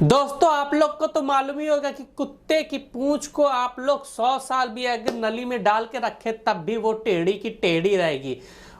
दोस्तों, आप लोग को तो मालूम ही होगा कि कुत्ते की पूंछ को आप लोग 100 साल भी अगर नली में डाल के रखे तब भी वो टेढ़ी की टेढ़ी रहेगी।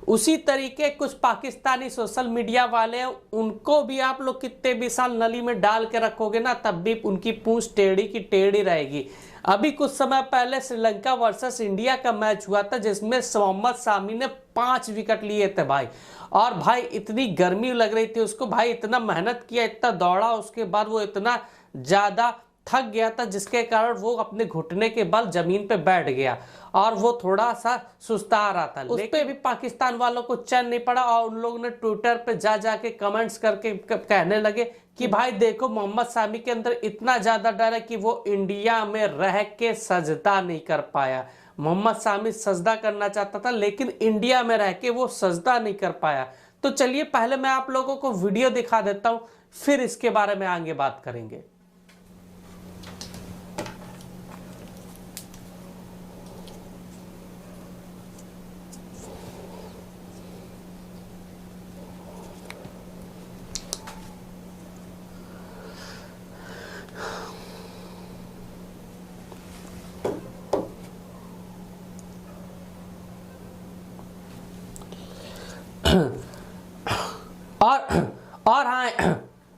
उसी तरीके कुछ पाकिस्तानी सोशल मीडिया वाले हैं, उनको भी आप लोग कितने भी साल नली में डाल के रखोगे ना तब भी उनकी पूंछ टेढ़ी की टेढ़ी रहेगी। अभी कुछ समय पहले श्रीलंका वर्सेस इंडिया का मैच हुआ था जिसमें मोहम्मद शामी ने 5 विकेट लिए थे भाई। और भाई इतनी गर्मी लग रही थी उसको, भाई इतना मेहनत किया, इतना दौड़ा, उसके बाद वो इतना ज्यादा थक गया था जिसके कारण वो अपने घुटने के बल जमीन पे बैठ गया और वो थोड़ा सा सुस्ता रहा था। उस पे भी पाकिस्तान वालों को चैन नहीं पड़ा और उन लोगों ने ट्विटर पे जा जाके कमेंट्स करके कहने लगे कि भाई देखो, मोहम्मद शामी के अंदर इतना ज्यादा डर है कि वो इंडिया में रह के सजदा नहीं कर पाया। मोहम्मद शामी सजदा करना चाहता था लेकिन इंडिया में रह के वो सजदा नहीं कर पाया। तो चलिए पहले मैं आप लोगों को वीडियो दिखा देता हूं, फिर इसके बारे में आगे बात करेंगे।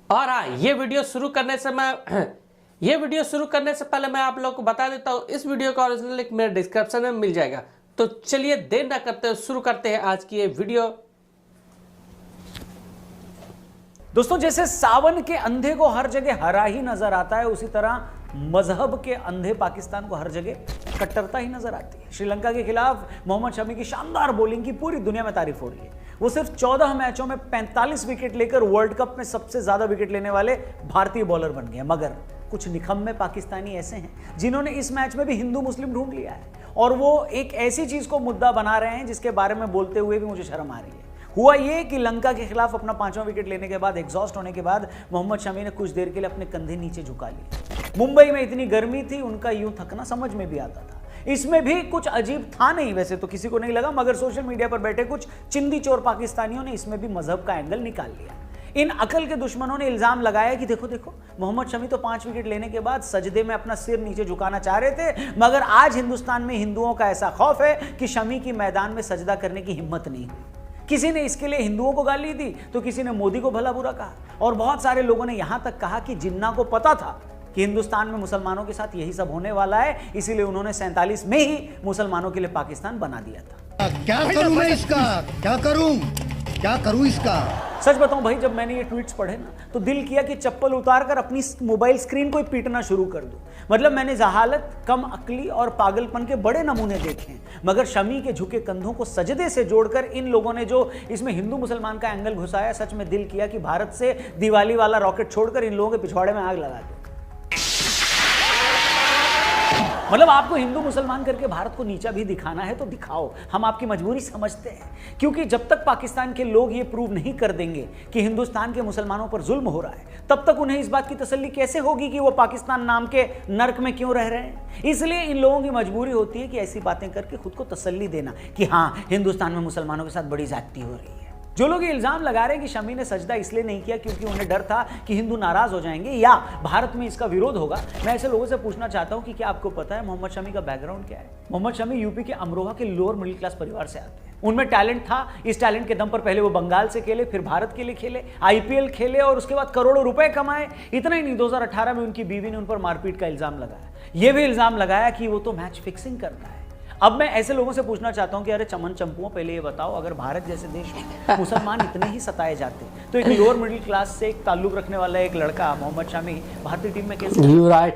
और हाँ, ये वीडियो शुरू करने से पहले मैं आप लोगों को बता देता हूँ, इस वीडियो का ओरिजिनल लिंक मेरे डिस्क्रिप्शन में मिल जाएगा। तो चलिए देर ना करते हुए शुरू करते हैं आज की ये वीडियो। दोस्तों, जैसे सावन के अंधे को हर जगह हरा ही नजर आता है, उसी तरह मजहब के अंधे पाकिस्तान को हर जगह कट्टरता ही नजर आती है। श्रीलंका के खिलाफ मोहम्मद शमी की शानदार बॉलिंग की पूरी दुनिया में तारीफ हो रही है। वो सिर्फ 14 मैचों में 45 विकेट लेकर वर्ल्ड कप में सबसे ज्यादा विकेट लेने वाले भारतीय बॉलर बन गए। मगर कुछ निकम्मे पाकिस्तानी ऐसे हैं जिन्होंने इस मैच में भी हिंदू मुस्लिम ढूंढ लिया है और वो एक ऐसी चीज को मुद्दा बना रहे हैं जिसके बारे में बोलते हुए भी मुझे शर्म आ रही है। हुआ ये कि लंका के खिलाफ अपना 5वां विकेट लेने के बाद, एग्जॉस्ट होने के बाद, मोहम्मद शमी ने कुछ देर के लिए अपने कंधे नीचे झुका लिए। मुंबई में इतनी गर्मी थी, उनका यूं थकना समझ में भी आता था। इसमें भी कुछ अजीब था नहीं, वैसे तो किसी को नहीं लगा, मगर सोशल मीडिया पर बैठे कुछ चिंदी चोर पाकिस्तानियों ने इसमें भी मजहब का एंगल निकाल लिया। इन अकल के दुश्मनों ने इल्जाम लगाया कि देखो देखो, मोहम्मद शमी तो 5 विकेट लेने के बाद सजदे में अपना सिर नीचे झुकाना चाह रहे थे, मगर आज हिंदुस्तान में हिंदुओं का ऐसा खौफ है कि शमी की मैदान में सजदा करने की हिम्मत नहीं हुई। किसी ने इसके लिए हिंदुओं को गाली दी तो किसी ने मोदी को भला बुरा कहा और बहुत सारे लोगों ने यहां तक कहा कि जिन्ना को पता था कि हिंदुस्तान में मुसलमानों के साथ यही सब होने वाला है, इसीलिए उन्होंने 47 में ही मुसलमानों के लिए पाकिस्तान बना दिया था। क्या करूं मैं इसका, क्या करूं इसका। सच बताऊं भाई, जब मैंने ये ट्वीट्स पढ़े ना तो दिल किया कि चप्पल उतारकर अपनी मोबाइल स्क्रीन को ही पीटना शुरू कर दूं। मतलब मैंने जहालत, कम अक्ली और पागलपन के बड़े नमूने देखे हैं, मगर शमी के झुके कंधों को सजदे से जोड़कर इन लोगों ने जो इसमें हिंदू मुसलमान का एंगल घुसाया, सच में दिल किया कि भारत से दिवाली वाला रॉकेट छोड़कर इन लोगों के पिछवाड़े में आग लगा दो। मतलब आपको हिंदू मुसलमान करके भारत को नीचा भी दिखाना है तो दिखाओ, हम आपकी मजबूरी समझते हैं, क्योंकि जब तक पाकिस्तान के लोग ये प्रूव नहीं कर देंगे कि हिंदुस्तान के मुसलमानों पर जुल्म हो रहा है, तब तक उन्हें इस बात की तसल्ली कैसे होगी कि वो पाकिस्तान नाम के नर्क में क्यों रह रहे हैं। इसलिए इन लोगों की मजबूरी होती है कि ऐसी बातें करके खुद को तसल्ली देना कि हाँ, हिंदुस्तान में मुसलमानों के साथ बड़ी ज्यादती हो रही है। जो लोग ये इल्जाम लगा रहे हैं कि शमी ने सजदा इसलिए नहीं किया क्योंकि उन्हें डर था कि हिंदू नाराज हो जाएंगे या भारत में इसका विरोध होगा, मैं ऐसे लोगों से पूछना चाहता हूं कि क्या आपको पता है मोहम्मद शमी का बैकग्राउंड क्या है। मोहम्मद शमी यूपी के अमरोहा के लोअर मिडिल क्लास परिवार से आते हैं। उनमें टैलेंट था, इस टैलेंट के दम पर पहले वो बंगाल से खेले, फिर भारत के लिए खेले, IPL खेले और उसके बाद करोड़ों रुपए कमाए। इतना ही नहीं, 2018 में उनकी बीवी ने उन पर मारपीट का इल्जाम लगाया। यह भी इल्जाम लगाया कि वो तो मैच फिक्सिंग करता है। अब मैं ऐसे लोगों से पूछना चाहता हूं कि अरे चमन चंपुओं, पहले ये बताओ, अगर भारत जैसे देश में मुसलमान इतने ही सताए जाते तो एक लोअर मिडिल क्लास से एक ताल्लुक रखने वाला एक लड़का मोहम्मद शमी भारतीय टीम में कैसे?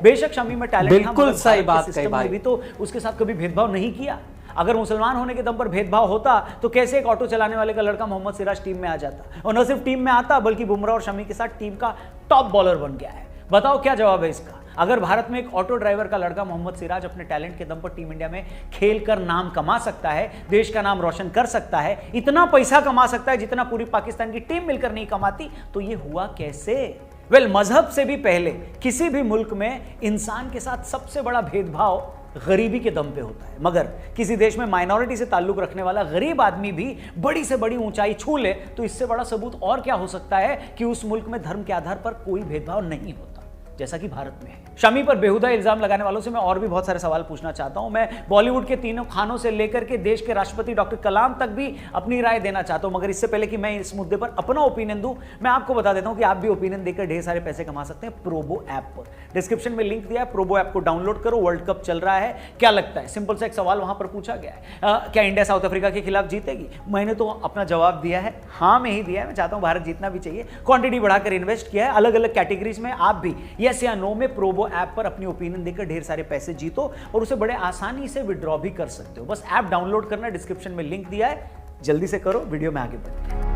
बेशक शमी में टैलेंट, बिल्कुल सही बात कही भाई, भी तो उसके साथ कभी भेदभाव नहीं किया। अगर मुसलमान होने के दम पर भेदभाव होता तो कैसे एक ऑटो चलाने वाले का लड़का मोहम्मद सिराज टीम में आ जाता, और न सिर्फ टीम में आता बल्कि बुमराह और शमी के साथ टीम का टॉप बॉलर बन गया है। बताओ क्या जवाब है इसका? अगर भारत में एक ऑटो ड्राइवर का लड़का मोहम्मद सिराज अपने टैलेंट के दम पर टीम इंडिया में खेलकर नाम कमा सकता है, देश का नाम रोशन कर सकता है, इतना पैसा कमा सकता है जितना पूरी पाकिस्तान की टीम मिलकर नहीं कमाती, तो ये हुआ कैसे? मजहब से भी पहले किसी भी मुल्क में इंसान के साथ सबसे बड़ा भेदभाव गरीबी के दम पे होता है, मगर किसी देश में माइनॉरिटी से ताल्लुक रखने वाला गरीब आदमी भी बड़ी से बड़ी ऊंचाई छू ले तो इससे बड़ा सबूत और क्या हो सकता है कि उस मुल्क में धर्म के आधार पर कोई भेदभाव नहीं होता। जैसा कि भारत में है। शमी पर बेहुदा इल्जाम लगाने वालों से मैं और भी बहुत सारे सवाल पूछना चाहता हूं। मैं बॉलीवुड के तीनों खानों से लेकर के देश के राष्ट्रपति डॉक्टर कलाम तक भी अपनी राय देना चाहता हूं, मगर इससे पहले कि मैं इस मुद्दे पर अपना ओपिनियन दूं, मैं आपको बता देता हूं कि आप भी ओपिनियन देकर ढेर सारे पैसे कमा सकते हैं प्रोबो ऐप पर। डिस्क्रिप्शन में लिंक दिया है, प्रोबो ऐप को डाउनलोड करो। वर्ल्ड कप चल रहा है, क्या लगता है? सिंपल सा एक सवाल वहां पर पूछा गया है, क्या इंडिया साउथ अफ्रीका के खिलाफ जीतेगी? मैंने तो अपना जवाब दिया है, हाँ में ही दिया है। मैं चाहता हूं भारत जीतना भी चाहिए, क्वांटिटी बढ़ाकर इन्वेस्ट किया है अलग अलग कैटेगरीज में। आप भी यस या नो में प्रोबो ऐप पर अपनी ओपिनियन देकर ढेर सारे पैसे जीतो और उसे बड़े आसानी से विड्रॉ भी कर सकते हो। बस ऐप डाउनलोड करना, डिस्क्रिप्शन में लिंक दिया है, जल्दी से करो। वीडियो में आगे बढ़ते हैं।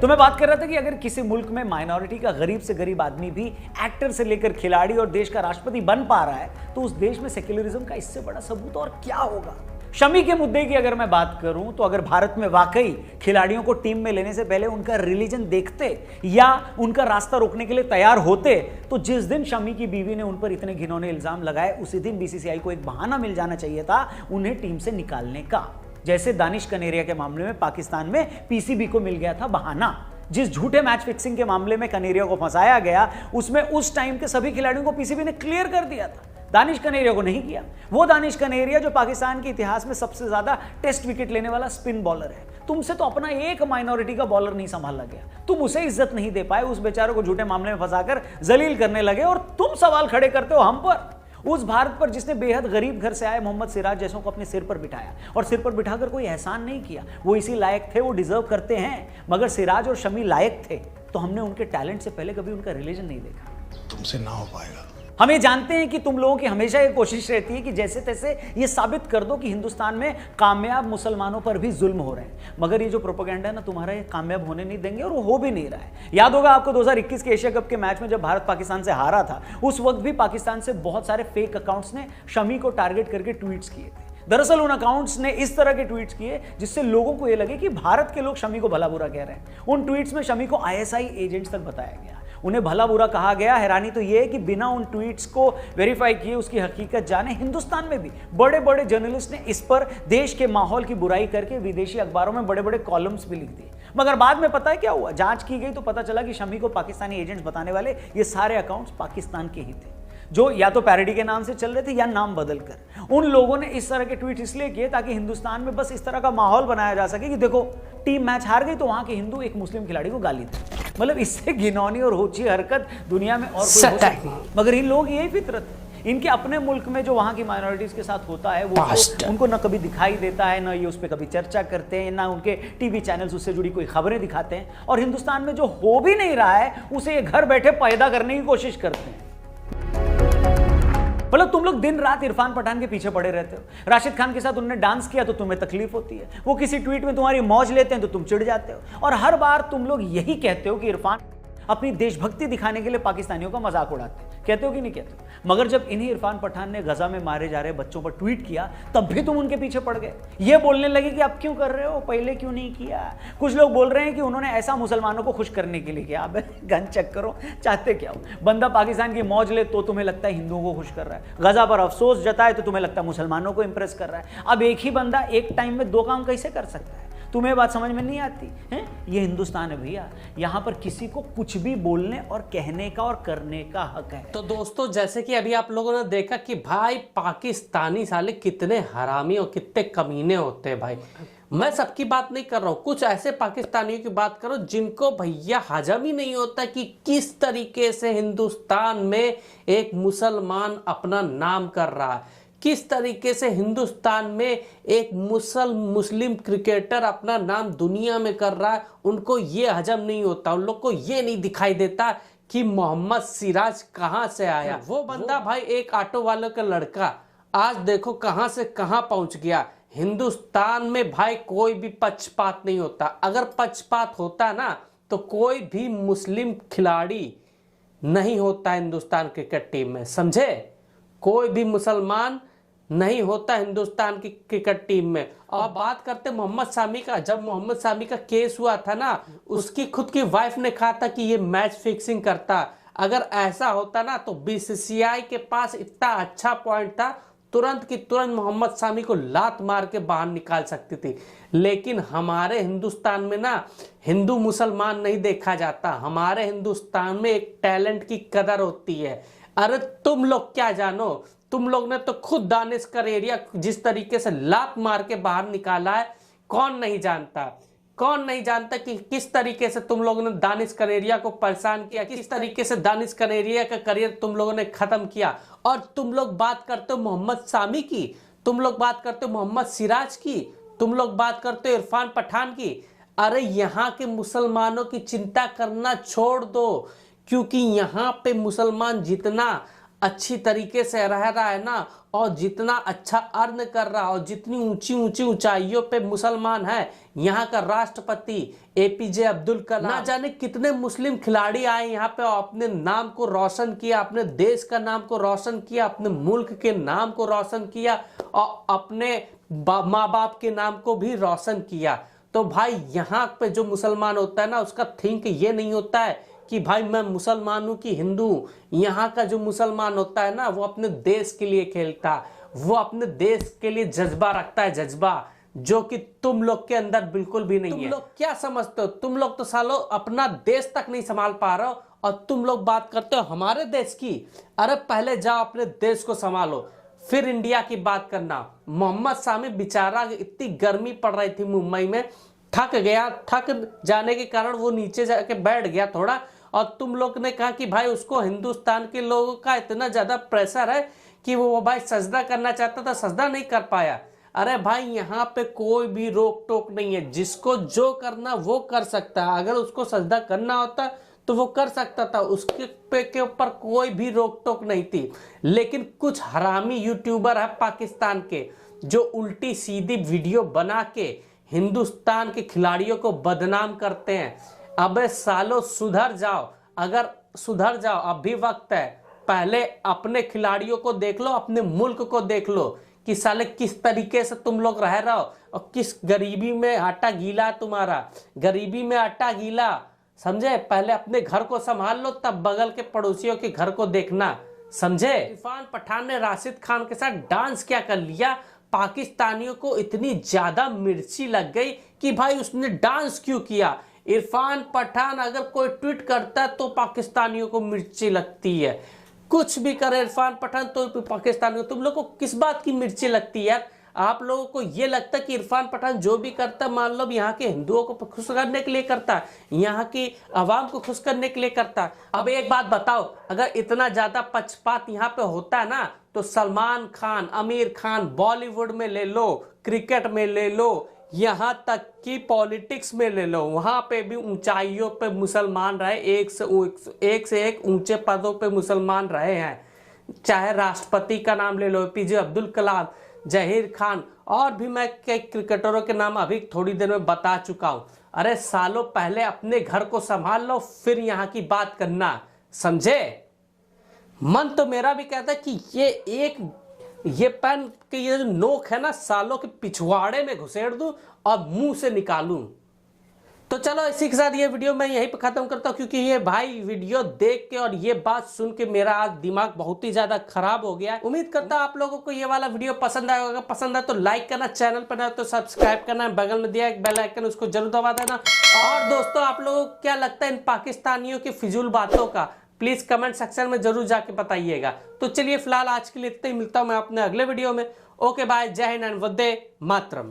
तो मैं बात कर रहा था कि अगर किसी मुल्क में माइनॉरिटी का गरीब से गरीब आदमी भी एक्टर से लेकर खिलाड़ी और देश का राष्ट्रपति बन पा रहा है, तो उस देश में सेक्युलरिज्म का इससे बड़ा सबूत और क्या होगा? शमी के मुद्दे की अगर मैं बात करूं तो अगर भारत में वाकई खिलाड़ियों को टीम में लेने से पहले उनका रिलीजन देखते या उनका रास्ता रोकने के लिए तैयार होते, तो जिस दिन शमी की बीवी ने उन पर इतने घिनौने इल्जाम लगाए, उसी दिन बीसीसीआई को एक बहाना मिल जाना चाहिए था उन्हें टीम से निकालने का। जैसे दानिश कनेरिया के मामले में पाकिस्तान में पीसीबी को मिल गया था बहाना। जिस झूठे मैच फिक्सिंग के मामले में कनेरिया को फंसाया गया, उसमें उस टाइम के सभी खिलाड़ियों को पीसीबी ने क्लियर कर दिया था, दानिश कनेरिया को नहीं किया। वो दानिश कनेरिया जो पाकिस्तान के इतिहास में सबसे ज्यादा टेस्ट विकेट लेने वाला स्पिन बॉलर है। तुमसे तो अपना एक माइनॉरिटी का बॉलर नहीं संभाला गया, तुम उसे इज्जत नहीं दे पाए, उस बेचारे को झूठे मामले में फंसाकर जलील करने लगे और तुम सवाल खड़े करते हो हम पर, उस भारत पर जिसने बेहद गरीब घर से आए मोहम्मद सिराज जैसों को अपने सिर पर बिठाया और सिर पर बिठाकर कोई एहसान नहीं किया। वो इसी लायक थे, वो डिजर्व करते हैं, मगर सिराज और शमी लायक थे, तो हमने उनके टैलेंट से पहले कभी उनका रिलीजन नहीं देखा। तुमसे ना हो पाएगा। हम ये जानते हैं कि तुम लोगों की हमेशा ये कोशिश रहती है कि जैसे तैसे ये साबित कर दो कि हिंदुस्तान में कामयाब मुसलमानों पर भी जुल्म हो रहे हैं, मगर ये जो प्रोपेगेंडा है ना तुम्हारा, ये कामयाब होने नहीं देंगे और वो हो भी नहीं रहा है। याद होगा आपको 2021 के एशिया कप के मैच में जब भारत पाकिस्तान से हारा था, उस वक्त भी पाकिस्तान से बहुत सारे फेक अकाउंट्स ने शमी को टारगेट करके ट्वीट्स किए थे। दरअसल उन अकाउंट्स ने इस तरह के ट्वीट्स किए जिससे लोगों को यह लगे कि भारत के लोग शमी को भला बुरा कह रहे हैं। उन ट्वीट्स में शमी को आईएसआई एजेंट्स तक बताया गया, उन्हें भला बुरा कहा गया। हैरानी तो यह है कि बिना उन ट्वीट्स को वेरीफाई किए, उसकी हकीकत जाने, हिंदुस्तान में भी बड़े बड़े जर्नलिस्ट ने इस पर देश के माहौल की बुराई करके विदेशी अखबारों में बड़े बड़े कॉलम्स भी लिख दिए। मगर बाद में पता है क्या हुआ? जांच की गई तो पता चला कि शमी को पाकिस्तानी एजेंट्स बताने वाले ये सारे अकाउंट्स पाकिस्तान के ही थे, जो या तो पैरोडी के नाम से चल रहे थे या नाम बदलकर। उन लोगों ने इस तरह के ट्वीट इसलिए किए ताकि हिंदुस्तान में बस इस तरह का माहौल बनाया जा सके कि देखो टीम मैच हार गई तो वहां के हिंदू एक मुस्लिम खिलाड़ी को गाली दे। मतलब इससे घिनौनी और होची हरकत दुनिया में और कोई हो सकती है, मगर इन लोग यही फितरत है। इनके अपने मुल्क में जो वहां की माइनॉरिटीज के साथ होता है वो उनको ना कभी दिखाई देता है, ना ये उस पर कभी चर्चा करते हैं, ना उनके टीवी चैनल्स उससे जुड़ी कोई खबरें दिखाते हैं। और हिंदुस्तान में जो हो भी नहीं रहा है उसे ये घर बैठे पैदा करने की कोशिश करते हैं। मतलब तुम लोग दिन रात इरफान पठान के पीछे पड़े रहते हो। राशिद खान के साथ उन्होंने डांस किया तो तुम्हें तकलीफ होती है, वो किसी ट्वीट में तुम्हारी मौज लेते हैं तो तुम चिढ़ जाते हो। और हर बार तुम लोग यही कहते हो कि इरफान अपनी देशभक्ति दिखाने के लिए पाकिस्तानियों का मजाक उड़ाते हैं। कहते हो कि नहीं कहते हो? मगर जब इन्हीं इरफान पठान ने गजा में मारे जा रहे बच्चों पर ट्वीट किया तब भी तुम उनके पीछे पड़ गए। ये बोलने लगे कि आप क्यों कर रहे हो, पहले क्यों नहीं किया। कुछ लोग बोल रहे हैं कि उन्होंने ऐसा मुसलमानों को खुश करने के लिए किया। अब गन चेक करो, चाहते क्या हो? बंदा पाकिस्तान की मौज ले तो तुम्हें लगता है हिंदुओं को खुश कर रहा है, गजा पर अफसोस जताए तो तुम्हें लगता है मुसलमानों को इंप्रेस कर रहा है। अब एक ही बंदा एक टाइम में दो काम कैसे कर सकता है? तुम्हें बात समझ में नहीं आती है? ये हिंदुस्तान है भैया, यहाँ पर किसी को कुछ भी बोलने और कहने का और करने का हक है। तो दोस्तों, जैसे कि अभी आप लोगों ने देखा कि भाई पाकिस्तानी साले कितने हरामी और कितने कमीने होते हैं भाई। मैं सबकी बात नहीं कर रहा हूँ, कुछ ऐसे पाकिस्तानियों की बात करो जिनको भैया हजम ही नहीं होता कि किस तरीके से हिंदुस्तान में एक मुसलमान अपना नाम कर रहा है, किस तरीके से हिंदुस्तान में एक मुस्लिम क्रिकेटर अपना नाम दुनिया में कर रहा है। उनको ये हजम नहीं होता, उन लोग को ये नहीं दिखाई देता कि मोहम्मद सिराज कहां से आया। वो बंदा भाई एक ऑटो वाले का लड़का, आज देखो कहां से कहां पहुंच गया। हिंदुस्तान में भाई कोई भी पक्षपात नहीं होता। अगर पक्षपात होता ना तो कोई भी मुस्लिम खिलाड़ी नहीं होता हिंदुस्तान क्रिकेट टीम में, समझे? कोई भी मुसलमान नहीं होता हिंदुस्तान की क्रिकेट टीम में। और बात करते मोहम्मद सामी का, जब मोहम्मद सामी का केस हुआ था ना, उसकी खुद की वाइफ ने कहा था कि ये मैच फिक्सिंग करता। अगर ऐसा होता ना तो बीसीसीआई के पास इतना अच्छा पॉइंट था तुरंत की तुरंत मोहम्मद शामी को लात मार के बाहर निकाल सकती थी। लेकिन हमारे हिंदुस्तान में ना हिंदू मुसलमान नहीं देखा जाता, हमारे हिंदुस्तान में एक टैलेंट की कदर होती है। अरे तुम लोग क्या जानो, तुम लोग ने तो खुद दानिश कनेरिया जिस तरीके से लात मार के बाहर निकाला है, कौन नहीं जानता, कौन नहीं जानता कि किस तरीके से तुम लोगों ने दानिश कनेरिया को परेशान किया, किस तरीके से दानिश कनेरिया का करियर तुम लोगों ने खत्म किया। और तुम लोग बात करते हो मोहम्मद शामी की, तुम लोग बात करते हो मोहम्मद सिराज की, तुम लोग बात करते हो इरफान पठान की। अरे यहाँ के मुसलमानों की चिंता करना छोड़ दो, क्योंकि यहाँ पे मुसलमान जितना अच्छी तरीके से रह रहा है ना, और जितना अच्छा अर्न कर रहा है, और जितनी ऊंची ऊंची ऊंचाइयों पे मुसलमान है, यहाँ का राष्ट्रपति एपीजे अब्दुल कलाम, ना जाने कितने मुस्लिम खिलाड़ी आए यहाँ पे और अपने नाम को रोशन किया, अपने देश का नाम को रोशन किया, अपने मुल्क के नाम को रोशन किया, और अपने माँ बाप के नाम को भी रोशन किया। तो भाई यहाँ पे जो मुसलमान होता है ना, उसका थिंक ये नहीं होता है कि भाई मैं मुसलमान हूं कि हिंदू। यहाँ का जो मुसलमान होता है ना, वो अपने देश के लिए खेलता, वो अपने देश के लिए जज्बा रखता है, जज्बा जो कि तुम लोग के अंदर बिल्कुल भी नहीं है। तुम लोग क्या समझते हो, तुम लोग तो सालो अपना देश तक नहीं संभाल पा रहे हो, और तुम लोग बात करते हो हमारे देश की। अरे पहले जाओ अपने देश को संभालो, फिर इंडिया की बात करना। मोहम्मद शामी बेचारा, इतनी गर्मी पड़ रही थी मुंबई में, थक गया, थक जाने के कारण वो नीचे जाके बैठ गया थोड़ा, और तुम लोग ने कहा कि भाई उसको हिंदुस्तान के लोगों का इतना ज्यादा प्रेशर है कि वो भाई सजदा करना चाहता था, सजदा नहीं कर पाया। अरे भाई यहाँ पे कोई भी रोक टोक नहीं है, जिसको जो करना वो कर सकता है। अगर उसको सजदा करना होता तो वो कर सकता था, उसके पे के ऊपर कोई भी रोक टोक नहीं थी। लेकिन कुछ हरामी यूट्यूबर है पाकिस्तान के, जो उल्टी सीधी वीडियो बना के हिंदुस्तान के खिलाड़ियों को बदनाम करते हैं। अबे सालो सुधर जाओ, अगर सुधर जाओ अभी वक्त है। पहले अपने खिलाड़ियों को देख लो, अपने मुल्क को देख लो कि साले किस तरीके से तुम लोग रह रहे हो, और किस गरीबी में आटा गीला तुम्हारा, गरीबी में आटा गीला, समझे। पहले अपने घर को संभाल लो, तब बगल के पड़ोसियों के घर को देखना, समझे। इरफान पठान ने राशिद खान के साथ डांस क्या कर लिया, पाकिस्तानियों को इतनी ज्यादा मिर्ची लग गई कि भाई उसने डांस क्यों किया। इरफान पठान अगर कोई ट्वीट करता है तो पाकिस्तानियों को मिर्ची लगती है, कुछ भी करे इरफान पठान तो पाकिस्तानियों। तुम लोग को किस बात की मिर्ची लगती है यार? आप लोगों को ये लगता है कि इरफान पठान जो भी करता है, मान लो यहाँ के हिंदुओं को खुश करने के लिए करता है, यहाँ की आवाम को खुश करने के लिए करता है। अब एक बात बताओ, अगर इतना ज्यादा पक्षपात यहाँ पे होता है ना, तो सलमान खान, आमिर खान, बॉलीवुड में ले लो, क्रिकेट में ले लो, यहाँ तक कि पॉलिटिक्स में ले लो, वहां पे भी ऊंचाइयों पे मुसलमान रहे, एक से एक ऊंचे पदों पे मुसलमान रहे हैं। चाहे राष्ट्रपति का नाम ले लो, एपीजे अब्दुल कलाम, जहीर खान, और भी मैं कई क्रिकेटरों के नाम अभी थोड़ी देर में बता चुका हूं। अरे सालों पहले अपने घर को संभाल लो, फिर यहाँ की बात करना, समझे। मन तो मेरा भी कहता है कि ये पेन के ये जो नोक है ना, सालों के पिछवाड़े में घुसेड़ दूं और मुंह से निकालूं। तो चलो इसी के साथ ये वीडियो मैं यहीं पर खत्म करता हूं, क्योंकि ये भाई वीडियो देख के और ये बात सुन के मेरा आज दिमाग बहुत ही ज्यादा खराब हो गया। उम्मीद करता हूं आप लोगों को ये वाला वीडियो पसंद आया होगा। पसंद आए तो लाइक करना, चैनल पर नए तो सब्सक्राइब करना, बगल में दिया एक बेल आइकन उसको जरूर दबा देना। और दोस्तों आप लोगों को क्या लगता है इन पाकिस्तानियों की फिजूल बातों का, प्लीज कमेंट सेक्शन में जरूर जाके बताइएगा। तो चलिए फिलहाल आज के लिए इतना ही, मिलता हूं मैं अपने अगले वीडियो में। ओके बाय, जय हिंद एंड वंदे मातरम।